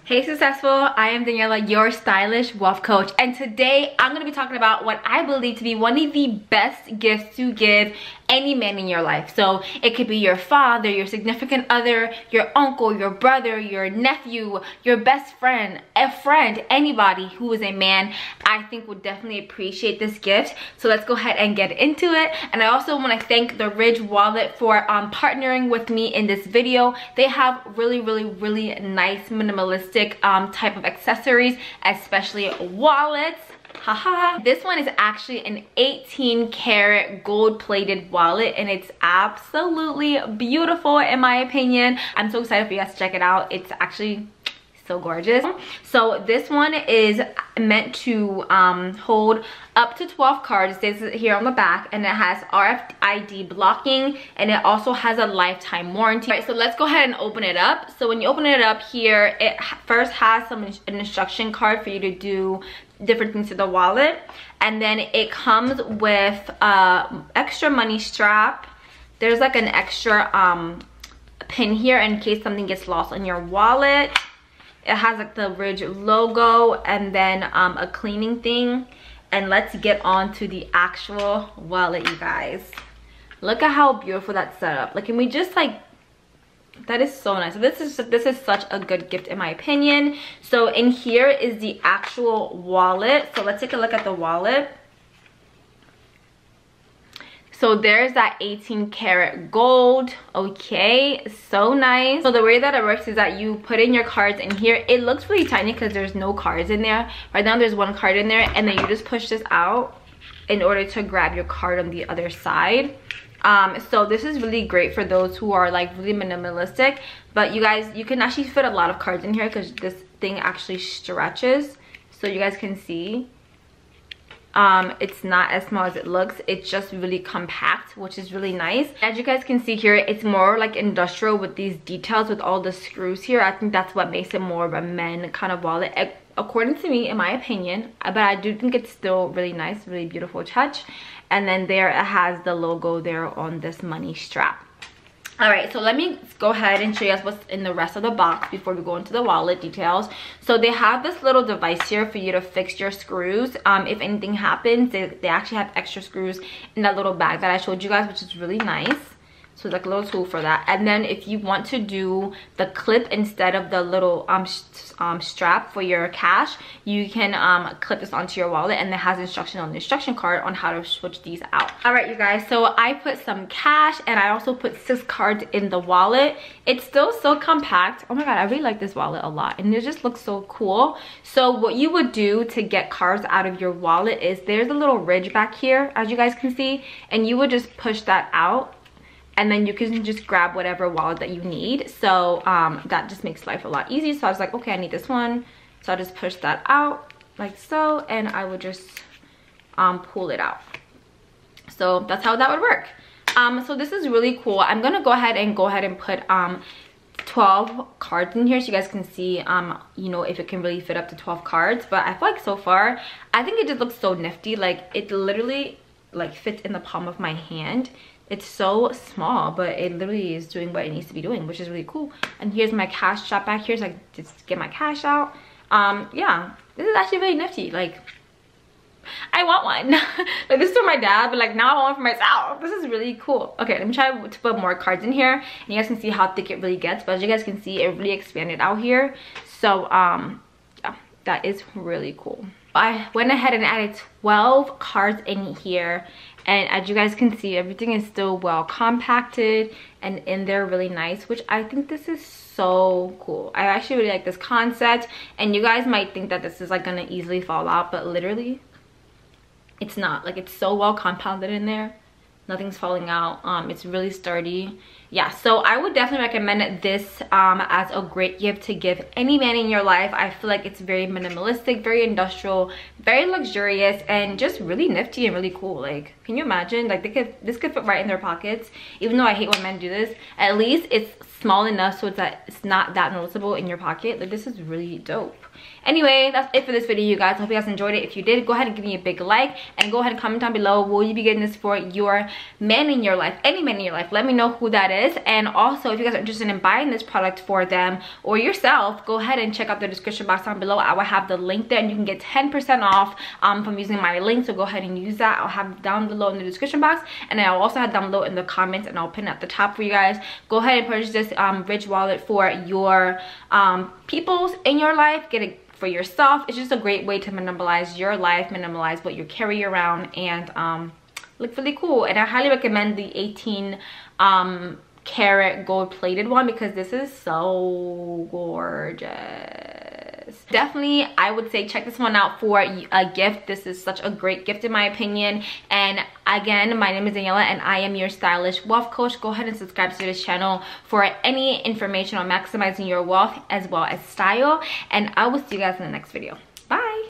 Hey Successful, I am Daniela, your stylish wealth coach, and today I'm going to be talking about what I believe to be one of the best gifts to give any man in your life. So it could be your father, your significant other, your uncle, your brother, your nephew, your best friend, a friend, anybody who is a man, I think would definitely appreciate this gift. So let's go ahead and get into it. And I also want to thank the Ridge Wallet for partnering with me in this video. They have really nice minimalistic type of accessories, especially wallets. Haha. This one is actually an 18 karat gold plated wallet, and it's absolutely beautiful in my opinion. I'm so excited for you guys to check it out. It's actually so gorgeous. So this one is meant to hold up to 12 cards. It says here on the back, and it has RFID blocking, and it also has a lifetime warranty. All right, so let's go ahead and open it up. So when you open it up here, it first has an instruction card for you to do different things to the wallet, and then it comes with extra money strap. There's like an extra pin here in case something gets lost in your wallet. It has like the Ridge logo, and then a cleaning thing. And let's get on to the actual wallet, you guys. Look at how beautiful that's set up. Like, can we just like, that is so nice. So this is such a good gift in my opinion. So in here is the actual wallet. So let's take a look at the wallet. So there's that 18 karat gold. Okay, so nice. So the way that it works is that you put in your cards in here. It looks really tiny because there's no cards in there. Right now there's one card in there, and then you just push this out in order to grab your card on the other side. So this is really great for those who are like really minimalistic, but you guys, you can actually fit a lot of cards in here because this thing actually stretches, so you guys can see. It's not as small as it looks. It's just really compact, which is really nice. As you guys can see here, it's more like industrial with these details with all the screws here. I think that's what makes it more of a men kind of wallet, according to me, in my opinion. But I do think it's still really nice, really beautiful touch. And then there it has the logo there on this money strap. All right, so let me go ahead and show you guys what's in the rest of the box before we go into the wallet details. So they have this little device here for you to fix your screws. If anything happens, they actually have extra screws in that little bag that I showed you guys, which is really nice. So it's like a little tool for that. And then if you want to do the clip instead of the little strap for your cash, you can clip this onto your wallet, and it has instruction on the instruction card on how to switch these out. All right, you guys, so I put some cash, and I also put 6 cards in the wallet. It's still so compact. Oh my god, I really like this wallet a lot, and it just looks so cool. So what you would do to get cards out of your wallet is there's a little ridge back here, as you guys can see, and you would just push that out, and then you can just grab whatever wallet that you need. So that just makes life a lot easier. So I was like, okay, I need this one. So I just push that out like so, and I would just pull it out. So that's how that would work. So this is really cool. I'm gonna go ahead and put 12 cards in here so you guys can see you know, if it can really fit up to 12 cards. But I feel like so far, I think it just looks so nifty. Like, it literally like fits in the palm of my hand. It's so small, but it literally is doing what it needs to be doing, which is really cool. And here's my cash strap back here, so I can just get my cash out. Yeah, this is actually really nifty. Like, I want one. Like, this is for my dad, but like now I want one for myself. This is really cool. Okay, let me try to put more cards in here, and you guys can see how thick it really gets. But as you guys can see, it really expanded out here. So yeah, that is really cool. I went ahead and added 12 cards in here, and as you guys can see, everything is still well compacted and in there really nice, which I think this is so cool. I actually really like this concept, and you guys might think that this is like gonna easily fall out, but literally it's not. Like, it's so well compounded in there, nothing's falling out. It's really sturdy. Yeah, so I would definitely recommend this as a great gift to give any man in your life. I feel like it's very minimalistic, very industrial, very luxurious, and just really nifty and really cool. Like, can you imagine? Like, this could fit right in their pockets. Even though I hate when men do this, at least it's small enough so it's not that noticeable in your pocket. Like, this is really dope. Anyway, that's it for this video, you guys. I hope you guys enjoyed it. If you did, go ahead and give me a big like, and go ahead and comment down below, will you be getting this for your man in your life, any man in your life, let me know who that is. And also, if you guys are interested in buying this product for them or yourself, go ahead and check out the description box down below. I will have the link there, and you can get 10% off from using my link. So go ahead and use that. I'll have it down below in the description box, and I'll also have down below in the comments, and I'll pin it at the top for you guys. Go ahead and purchase this Rich wallet for your peoples in your life. Get it for yourself. It's just a great way to minimalize your life, minimalize what you carry around, and look really cool. And I highly recommend the 18 karat gold plated one, because this is so gorgeous. Definitely, I would say check this one out for a gift. This is such a great gift in my opinion. And again, my name is Daniela, and I am your stylish wealth coach. Go ahead and subscribe to this channel for any information on maximizing your wealth as well as style, and I will see you guys in the next video.